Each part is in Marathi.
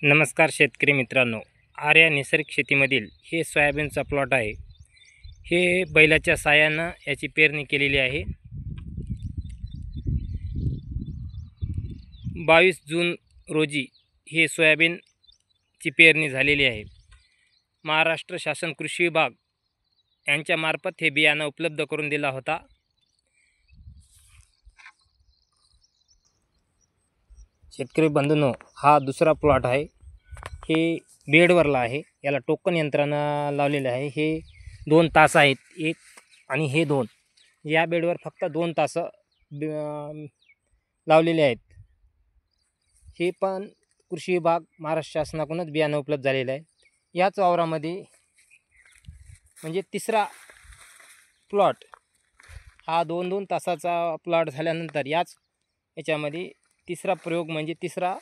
नमस्कार शेतकरी मित्रांनो, आर्या नैसर्गिक शेतीमधील हे सोयाबीनचा प्लॉट आहे। हे बैलाच्या साहाय्यानं याची पेरणी केलेली आहे। 22 जून रोजी हे सोयाबीनची पेरणी झालेली आहे। महाराष्ट्र शासन कृषी विभाग यांच्या मार्फत हे बियाणं उपलब्ध करून दिला होता। शेतकरी बंधूंनो, हा दुसरा प्लॉट आहे। हे बेडवरला आहे। याला टोकन यंत्रणा लावलेले आहे। हे 2 तास आहेत, एक आणि हे 2। या बेडवर फक्त 2 तास लावलेले आहेत। हे पण कृषी विभाग महाराष्ट्र शासनाकडूनच बियाणं उपलब्ध झालेलं आहे। याच वावरामध्ये म्हणजे तिसरा प्लॉट हा 2-2 तासाचा प्लॉट झाल्यानंतर याच्यामध्ये तिसरा प्रयोग म्हणजे तिसरा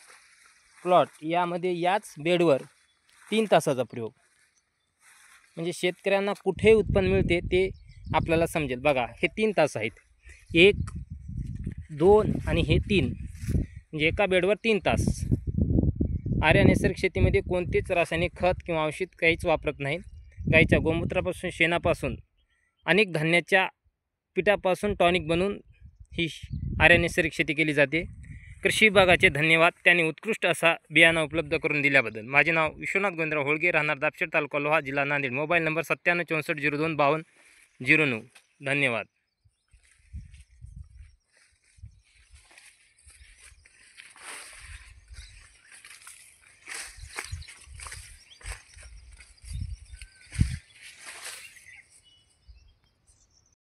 प्लॉट, यामध्ये याच बेडवर 3 तासाचा प्रयोग। म्हणजे शेतकऱ्यांना कुठे उत्पन्न मिळते ते आपल्याला समजेल। बघा, हे 3 तास आहेत, 1, 2 आणि हे 3, म्हणजे एका बेडवर 3 तास। आर्या नैसर्गिक शेतीमध्ये कोणतेच रासायनिक खत किंवा औषध काहीच वापरत नाही। गाईच्या गोमूत्रापासून, शेणापासून, अनेक धान्याच्या पिठापासून टॉनिक बनवून ही आर्या नैसर्गिक शेती केली जाते। कृषी विभागाचे धन्यवाद, त्यांनी उत्कृष्ट असा बियाणं उपलब्ध करून दिल्याबद्दल। माझे नाव विश्वनाथ गोविंदराव होळगे, राहणार दापशेड, तालुका लोहा, जिल्हा नांदेड। Mobile number 97 64 02 52 09। धन्यवाद।